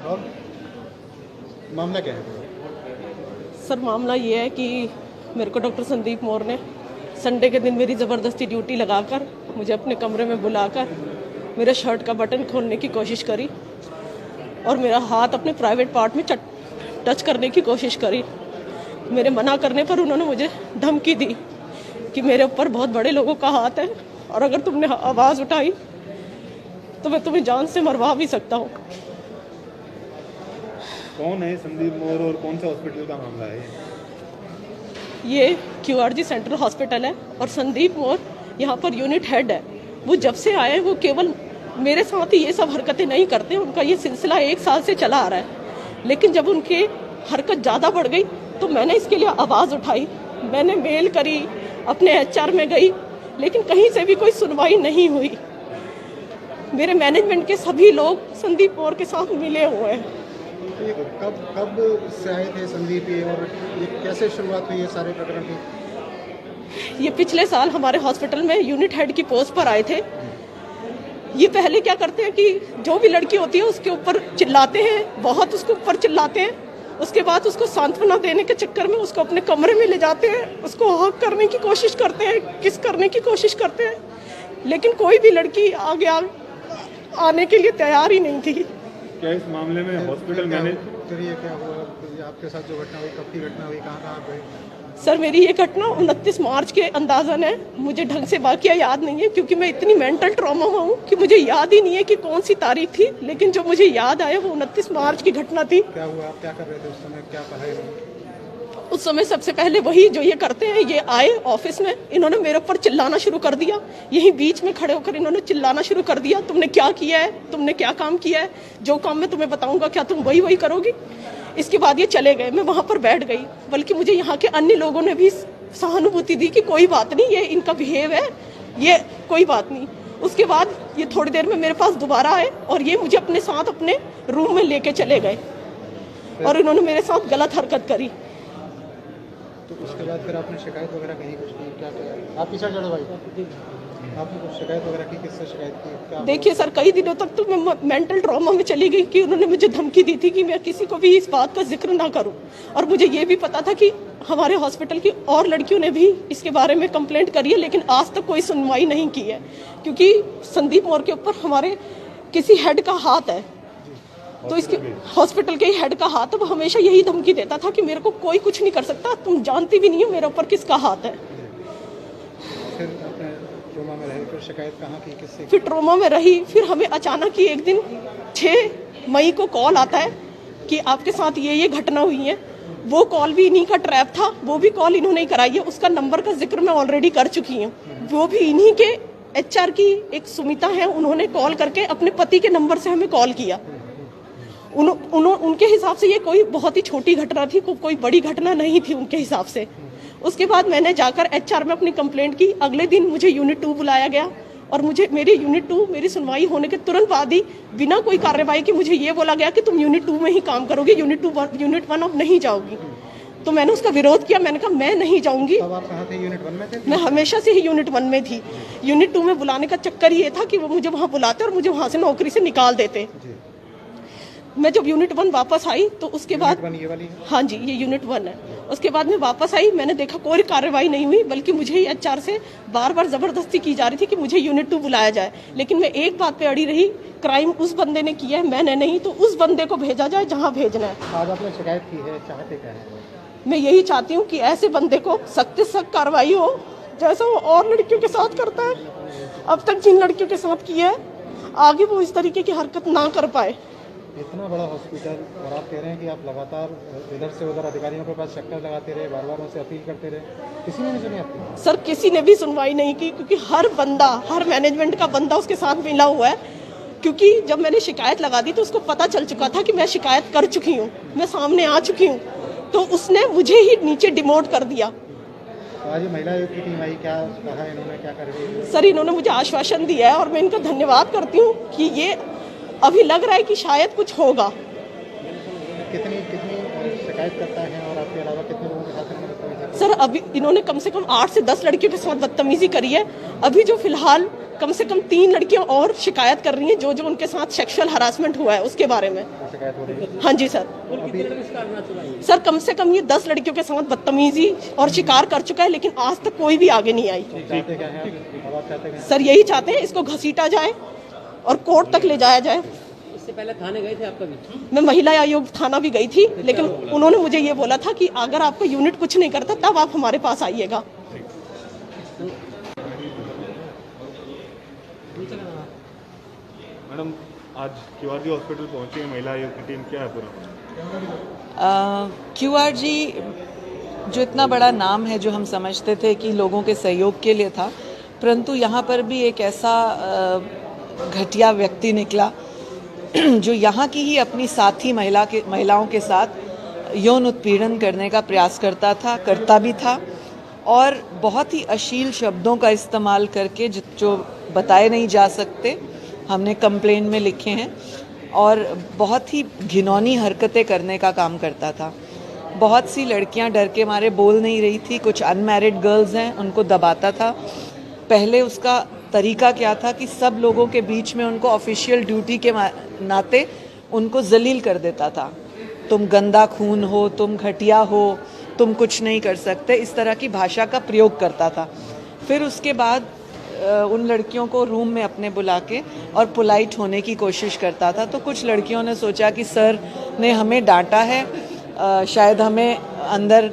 और मामला क्या है? सर मामला ये है कि मेरे को डॉक्टर संदीप मौर्य ने संडे के दिन मेरी ज़बरदस्ती ड्यूटी लगाकर मुझे अपने कमरे में बुलाकर मेरे शर्ट का बटन खोलने की कोशिश करी और मेरा हाथ अपने प्राइवेट पार्ट में टच करने की कोशिश करी। मेरे मना करने पर उन्होंने मुझे धमकी दी कि मेरे ऊपर बहुत बड़े लोगों का हाथ है और अगर तुमने आवाज़ उठाई तो मैं तुम्हें जान से मरवा भी सकता हूँ। कौन है संदीप मौर्य और कौन सा हॉस्पिटल का मामला है? ये QRG सेंट्रल हॉस्पिटल है और संदीप मौर्य यहाँ पर यूनिट हेड है। वो जब से आए वो केवल मेरे साथ ही ये सब हरकतें नहीं करते, उनका ये सिलसिला 1 साल से चला आ रहा है। लेकिन जब उनकी हरकत ज़्यादा बढ़ गई तो मैंने इसके लिए आवाज़ उठाई, मैंने मेल करी, अपने HR में गई, लेकिन कहीं से भी कोई सुनवाई नहीं हुई। मेरे मैनेजमेंट के सभी लोग संदीप मौर्य के साथ मिले हुए हैं। कब से आए थे संदीप ये, और ये कैसे शुरुआत हुई है सारे प्रकरण की? ये पिछले साल हमारे हॉस्पिटल में यूनिट हेड की पोस्ट पर आए थे। ये पहले क्या करते हैं कि जो भी लड़की होती है उसके ऊपर चिल्लाते हैं, बहुत उसके ऊपर चिल्लाते हैं। उसके बाद उसको सांत्वना देने के चक्कर में उसको अपने कमरे में ले जाते हैं, उसको हक करने की कोशिश करते हैं, किस करने की कोशिश करते हैं, लेकिन कोई भी लड़की आगे आने के लिए तैयार ही नहीं थी। क्या इस मामले में हॉस्पिटल मैनेज करिए क्या हुआ? आपके साथ जो घटना हुई, कब की घटना हुई, कहाँ गए? सर मेरी ये घटना 29 मार्च के अंदाज़न है। मुझे ढंग से वाकया याद नहीं है क्योंकि मैं इतनी मेंटल ट्रॉमा में हूँ कि मुझे याद ही नहीं है कि कौन सी तारीख थी, लेकिन जो मुझे याद आया वो 29 मार्च की घटना थी। क्या हुआ? आप क्या कर रहे थे उस समय? क्या कहा इन्होंने? उस समय सबसे पहले वही जो ये करते हैं, ये आए ऑफिस में, इन्होंने मेरे ऊपर चिल्लाना शुरू कर दिया। यही बीच में खड़े होकर इन्होंने चिल्लाना शुरू कर दिया, तुमने क्या किया है, तुमने क्या काम किया है, जो काम मैं तुम्हें बताऊंगा क्या तुम वही करोगी। इसके बाद ये चले गए, मैं वहाँ पर बैठ गई। बल्कि मुझे यहाँ के अन्य लोगों ने भी सहानुभूति दी कि कोई बात नहीं, ये इनका बिहेव है, ये कोई बात नहीं। उसके बाद ये थोड़ी देर में मेरे पास दोबारा आए और ये मुझे अपने साथ अपने रूम में लेके चले गए और इन्होंने मेरे साथ गलत हरकत करी। तो उसके बाद फिर आपने शिकायत वगैरह कहीं कुछ की? क्या किया? आप पीछे चढ़ो भाई, आपने कुछ शिकायत वगैरह की? किससे शिकायत की? क्या? देखिए सर, कई दिनों तक तो मैं मेंटल ट्रॉमा में चली गई कि उन्होंने मुझे धमकी दी थी कि मैं किसी को भी इस बात का जिक्र ना करूं। और मुझे ये भी पता था कि हमारे हॉस्पिटल की और लड़कियों ने भी इसके बारे में कंप्लेंट करी है, लेकिन आज तक कोई सुनवाई नहीं की है क्योंकि संदीप मौर्य के ऊपर हमारे किसी हेड का हाथ है। तो इसके हॉस्पिटल के हेड का हाथ है, वो हमेशा यही धमकी देता था कि मेरे को कोई कुछ नहीं कर सकता, तुम जानती भी नहीं हो मेरे ऊपर किसका हाथ है। फिर आपने ट्रोमा में रहे, फिर शिकायत कहाँ की, किससे? फिर ट्रोमा में रही। फिर हमें अचानक ही एक दिन 6 मई को कॉल आता है कि आपके साथ ये घटना हुई है। वो कॉल भी इन्हीं का ट्रैप था, वो भी कॉल इन्होंने ही कराई है। उसका नंबर का जिक्र मैं ऑलरेडी कर चुकी हूँ। वो भी इन्हीं के HR की एक सुमिता है, उन्होंने कॉल करके अपने पति के नंबर से हमें कॉल किया। उनके हिसाब से ये कोई बहुत ही छोटी घटना थी, कोई बड़ी घटना नहीं थी उनके हिसाब से। उसके बाद मैंने जाकर HR में अपनी कंप्लेंट की। अगले दिन मुझे यूनिट 2 बुलाया गया और मुझे मेरी यूनिट 2 मेरी सुनवाई होने के तुरंत बाद ही बिना कोई कार्रवाई की मुझे ये बोला गया कि तुम यूनिट 2 में ही काम करोगे, यूनिट 1 अब नहीं जाओगी। तो मैंने उसका विरोध किया, मैंने कहा मैं नहीं जाऊंगी। तब आप कहाँ थे? यूनिट 1 में थे? मैं हमेशा से ही यूनिट 1 में थी। यूनिट 2 में बुलाने का चक्कर ये था कि वो मुझे वहाँ बुलाते और मुझे वहाँ से नौकरी से निकाल देते। मैं जब यूनिट 1 वापस आई तो उसके बाद ये वाली है? हाँ जी, ये यूनिट 1 है। उसके बाद मैं वापस आई, मैंने देखा कोई कार्रवाई नहीं हुई, बल्कि मुझे ही HR से बार बार जबरदस्ती की जा रही थी कि मुझे यूनिट 2 बुलाया जाए। लेकिन मैं एक बात पे अड़ी रही, क्राइम उस बंदे ने किया है, मैंने नहीं, तो उस बंदे को भेजा जाए जहाँ भेजना है। आज आपने शिकायत की है, चाहते क्या है? मैं यही चाहती हूँ कि ऐसे बंदे को सख्त से सख्त कार्रवाई हो, जैसा वो और लड़कियों के साथ करता है। अब तक जिन लड़कियों के साथ किया है, आगे वो इस तरीके की हरकत ना कर पाए। इतना बड़ा हॉस्पिटल और आप कह रहे हैं कि आप लगातार इधर से उधर अधिकारियों के पास चक्कर लगाते रहे, बार बार उनसे अपील करते रहे, किसी ने नहीं सुनी आपकी? सर किसी ने भी सुनवाई नहीं की क्योंकि हर बंदा, हर मैनेजमेंट का बंदा उसके साथ मिला हुआ है। क्योंकि जब मैंने शिकायत लगा दी तो उसको पता चल चुका था कि मैं शिकायत कर चुकी हूँ, मैं सामने आ चुकी हूँ, तो उसने मुझे ही नीचे डिमोट कर दिया। आज महिला आयोग की टीम आई, क्या कहा इन्होंने, क्या कर रही है? सर इन्होंने मुझे आश्वासन दिया है और मैं इनका धन्यवाद करती हूँ कि ये अभी लग रहा है कि शायद कुछ होगा। कितनी शिकायत करता है और आपके अलावा कितने लोगों के साथ बदतमीजी? सर अभी इन्होंने कम से कम 8 से 10 लड़कियों के साथ बदतमीजी करी है। अभी जो फिलहाल कम से कम 3 लड़कियां और शिकायत कर रही हैं जो उनके साथ सेक्सुअल हरासमेंट हुआ है उसके बारे में। शिकायत हो रही है। हाँ जी सर। सर कम से कम ये 10 लड़कियों के साथ बदतमीजी और शिकार कर चुका है, लेकिन आज तक कोई भी आगे नहीं आई। चाहते क्या हैं अब आप चाहते हैं? सर यही चाहते हैं इसको घसीटा जाए और कोर्ट तक ले जाया जाए। इससे पहले थाने गए थे आप कभी? मैं महिला आयोग थाना भी गई थी, लेकिन उन्होंने मुझे ये बोला था कि अगर आपका यूनिट कुछ नहीं करता तब आप हमारे पास आइएगा। मैडम आज क्यूआरजी हॉस्पिटल पहुंची है महिला आयोग की टीम, क्या है पूरा? क्यूआरजी जो इतना बड़ा नाम है, जो हम समझते थे कि लोगों के सहयोग के लिए था, परंतु यहाँ पर भी एक ऐसा घटिया व्यक्ति निकला जो यहाँ की ही अपनी साथी महिलाओं के साथ यौन उत्पीड़न करने का प्रयास करता भी था और बहुत ही अश्लील शब्दों का इस्तेमाल करके जो बताए नहीं जा सकते, हमने कंप्लेन में लिखे हैं, और बहुत ही घिनौनी हरकतें करने का काम करता था। बहुत सी लड़कियां डर के मारे बोल नहीं रही थी, कुछ अनमैरिड गर्ल्स हैं उनको दबाता था। पहले उसका तरीका क्या था कि सब लोगों के बीच में उनको ऑफिशियल ड्यूटी के नाते उनको जलील कर देता था। तुम गंदा खून हो, तुम घटिया हो, तुम कुछ नहीं कर सकते, इस तरह की भाषा का प्रयोग करता था। फिर उसके बाद उन लड़कियों को रूम में अपने बुला के और पोलाइट होने की कोशिश करता था। तो कुछ लड़कियों ने सोचा कि सर ने हमें डांटा है, शायद हमें अंदर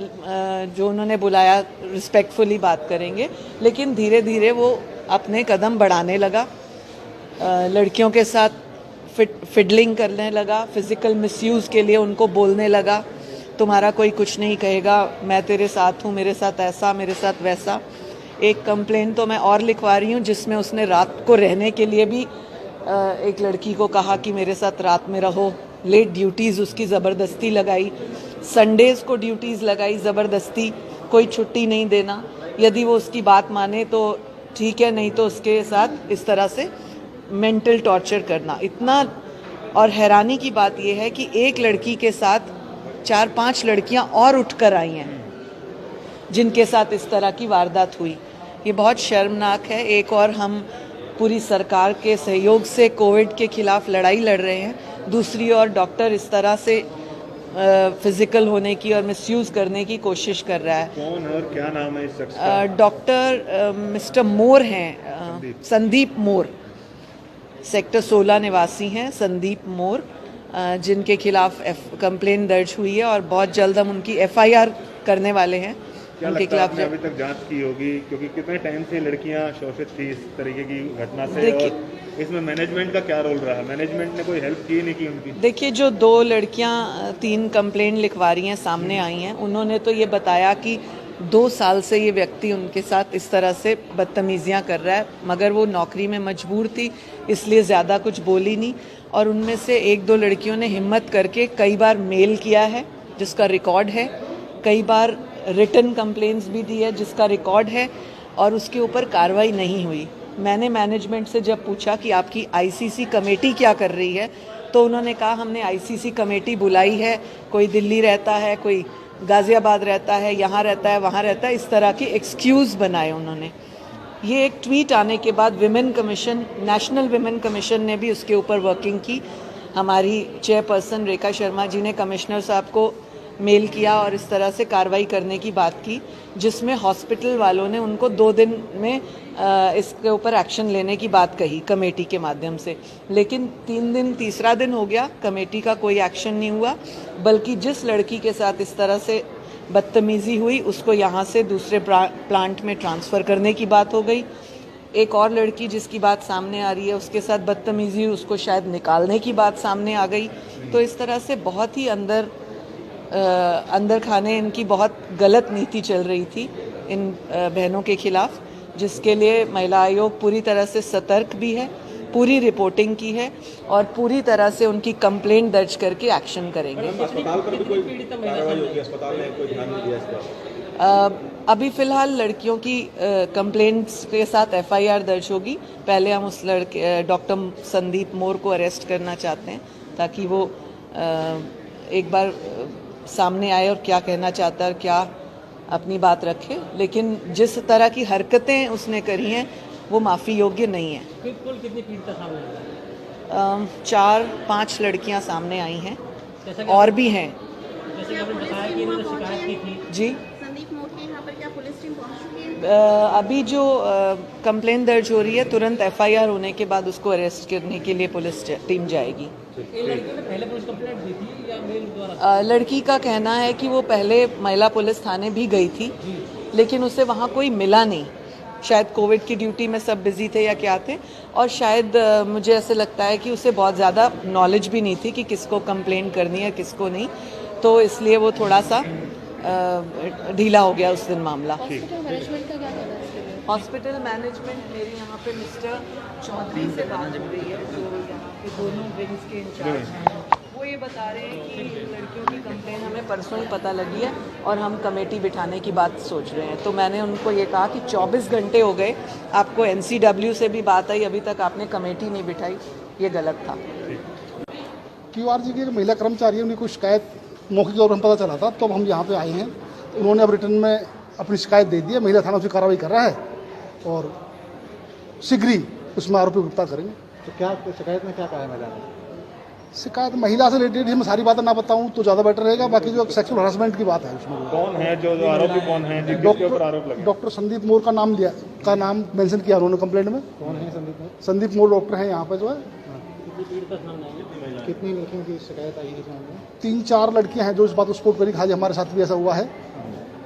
जो उन्होंने बुलाया रिस्पेक्टफुली बात करेंगे, लेकिन धीरे धीरे वो अपने कदम बढ़ाने लगा, लड़कियों के साथ फिडलिंग करने लगा, फिजिकल मिसयूज़ के लिए उनको बोलने लगा, तुम्हारा कोई कुछ नहीं कहेगा, मैं तेरे साथ हूँ, मेरे साथ ऐसा, मेरे साथ वैसा। एक कंप्लेंट तो मैं और लिखवा रही हूँ जिसमें उसने रात को रहने के लिए भी एक लड़की को कहा कि मेरे साथ रात में रहो, लेट ड्यूटीज़ उसकी ज़बरदस्ती लगाई, संडेज़ को ड्यूटीज़ लगाई ज़बरदस्ती, कोई छुट्टी नहीं देना, यदि वो उसकी बात माने तो ठीक है, नहीं तो उसके साथ इस तरह से मेंटल टॉर्चर करना। इतना, और हैरानी की बात यह है कि एक लड़की के साथ 4-5 लड़कियां और उठकर आई हैं जिनके साथ इस तरह की वारदात हुई। ये बहुत शर्मनाक है। एक और हम पूरी सरकार के सहयोग से कोविड के खिलाफ लड़ाई लड़ रहे हैं, दूसरी ओर डॉक्टर इस तरह से फिजिकल होने की और मिसयूज़ करने की कोशिश कर रहा है। कौन है और क्या नाम है इस शख्स का? डॉक्टर मिस्टर मोर हैं, संदीप मोर, सेक्टर 16 निवासी हैं संदीप मोर, जिनके खिलाफ कंप्लेन दर्ज हुई है और बहुत जल्द हम उनकी FIR करने वाले हैं। क्या उनके लगता है खिलाफ आपने अभी तक जांच की होगी, क्योंकि कितने टाइम से लड़कियां शोषित थी इस तरीके की घटना से, और इसमें मैनेजमेंट का क्या रोल रहा? मैनेजमेंट ने कोई हेल्प की नहीं की उनकी? देखिए, जो 2 लड़कियां 3 कंप्लेन लिखवा रही हैं सामने आई हैं, उन्होंने तो ये बताया कि 2 साल से ये व्यक्ति उनके साथ इस तरह से बदतमीजियां कर रहा है, मगर वो नौकरी में मजबूर थी इसलिए ज़्यादा कुछ बोली नहीं। और उनमें से 1-2 लड़कियों ने हिम्मत करके कई बार मेल किया है जिसका रिकॉर्ड है, कई बार रिटन कंप्लेंट्स भी दी है जिसका रिकॉर्ड है, और उसके ऊपर कार्रवाई नहीं हुई। मैंने मैनेजमेंट से जब पूछा कि आपकी ICC कमेटी क्या कर रही है, तो उन्होंने कहा हमने ICC कमेटी बुलाई है, कोई दिल्ली रहता है, कोई गाज़ियाबाद रहता है, यहाँ रहता है, वहाँ रहता है, इस तरह की एक्सक्यूज़ बनाए उन्होंने। ये एक ट्वीट आने के बाद women commission, national women commission ने भी उसके ऊपर वर्किंग की। हमारी चेयरपर्सन रेखा शर्मा जी ने कमिश्नर साहब को मेल किया और इस तरह से कार्रवाई करने की बात की, जिसमें हॉस्पिटल वालों ने उनको 2 दिन में इसके ऊपर एक्शन लेने की बात कही कमेटी के माध्यम से। लेकिन 3 दिन, तीसरा दिन हो गया, कमेटी का कोई एक्शन नहीं हुआ, बल्कि जिस लड़की के साथ इस तरह से बदतमीजी हुई उसको यहाँ से दूसरे प्लांट में ट्रांसफ़र करने की बात हो गई। एक और लड़की जिसकी बात सामने आ रही है, उसके साथ बदतमीजी हुई, उसको शायद निकालने की बात सामने आ गई। तो इस तरह से बहुत ही अंदर खाने इनकी बहुत गलत नीति चल रही थी इन बहनों के खिलाफ, जिसके लिए महिला आयोग पूरी तरह से सतर्क भी है, पूरी रिपोर्टिंग की है और पूरी तरह से उनकी कंप्लेंट दर्ज करके एक्शन करेंगे। अस्पताल पर भी कोई कार्रवाई होगी? अस्पताल ने कोई ध्यान नहीं दिया इस पर? अभी फ़िलहाल लड़कियों की कंप्लेंट्स के साथ FIR दर्ज होगी। पहले हम उस डॉक्टर संदीप मोर को अरेस्ट करना चाहते हैं ताकि वो एक बार सामने आए और क्या कहना चाहता है और क्या अपनी बात रखे। लेकिन जिस तरह की हरकतें उसने करी हैं वो माफ़ी योग्य नहीं है। कुल कितनी पीड़िता सामने आई? 4-5 लड़कियां सामने आई हैं जैसा कि और भी हैं जैसे कि आपने बताया कि इन्होंने शिकायत की थी। जी। संदीप मोर के यहाँ पर क्या पुलिस टीम पहुंच चुकी है? अभी जो कंप्लेंट दर्ज हो रही है तुरंत एफआईआर होने के बाद उसको अरेस्ट करने के लिए पुलिस टीम जाएगी। इन लड़कियों ने पहले पुलिस कंप्लेंट दी थी या मेल द्वारा? लड़की का कहना है कि वो पहले महिला पुलिस थाने भी गई थी, लेकिन उसे वहाँ कोई मिला नहीं। शायद कोविड की ड्यूटी में सब बिजी थे या क्या थे, और शायद मुझे ऐसे लगता है कि उसे बहुत ज़्यादा नॉलेज भी नहीं थी कि किसको कंप्लेंट करनी है किसको नहीं, तो इसलिए वो थोड़ा सा ढीला हो गया उस दिन मामला। हॉस्पिटल मैनेजमेंट का क्या कहना है इसके लिए? हॉस्पिटल मैनेजमेंट मेरी यहाँ पे मिस्टर चौधरी से बात हो रही है, जो यहाँ पे दोनों विंग्स के इंचार्ज हैं। वो ये बता रहे हैं कि लड़कियों की कंप्लेन हमें परसों ही पता लगी है और हम कमेटी बिठाने की बात सोच रहे हैं। तो मैंने उनको ये कहा कि 24 घंटे हो गए, आपको एनसीडब्ल्यू से भी बात आई, अभी तक आपने कमेटी नहीं बिठाई, ये गलत था। क्यूआरजी की एक महिला कर्मचारी है, उनकी कोई शिकायत मौखिक तौर पर हम पता चला था, तो अब हम यहाँ पे आए हैं। तो उन्होंने अब रिटर्न में अपनी शिकायत दे दी है, महिला थाना उसकी कार्रवाई कर रहा है और शीघ्र ही उसमें आरोपी गिरफ्तार करेंगे। तो क्या शिकायत में क्या कहा है महिला ने? शिकायत महिला से रिलेटेड मैं सारी बातें ना बताऊं तो ज़्यादा बेटर रहेगा। बाकी जो सेक्सुअल हरासमेंट की बात है उसमें कौन है जो आरोपी कौन है जिसके ऊपर आरोप लगे? डॉक्टर संदीप मोर का नाम मेंशन किया उन्होंने कंप्लेंट में। कौन है संदीप मोर? संदीप मोर डॉक्टर हैं यहाँ पे जो है। कितनी लड़कियों की शिकायत आई है इस मामले में? 3-4 लड़कियां हैं जो इस बात को सपोर्ट करी, आज हमारे साथ भी ऐसा हुआ है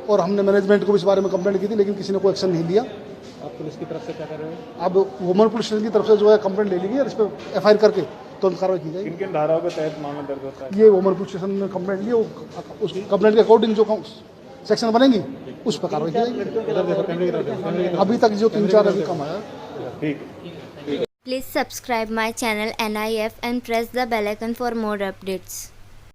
और हमने मैनेजमेंट को भी इस बारे में कंप्लेंट की थी, लेकिन किसी ने कोई एक्शन नहीं लिया। आप पुलिस की तरफ से क्या कर रहे हो? अब वुमन पुलिस स्टेशन की तरफ से जो है कंप्लेंट ले ली गई और इस पर एफआईआर करके तुरंत कार्रवाई की जाएगी। किन किन धाराओं के तहत मामला दर्ज होता है? ये वुमन पुलिस स्टेशन में कंप्लेंट ली, उस कंप्लेंट के अकॉर्डिंग जो सेक्शन बनेंगी उस पर कार्रवाई की जाएगी। इधर देखो, कैमरे की तरफ देखो, कैमरे की तरफ। अभी तक जो 3-4 अभी कम आया। ठीक। Please subscribe my channel NIF and press the bell icon for more updates.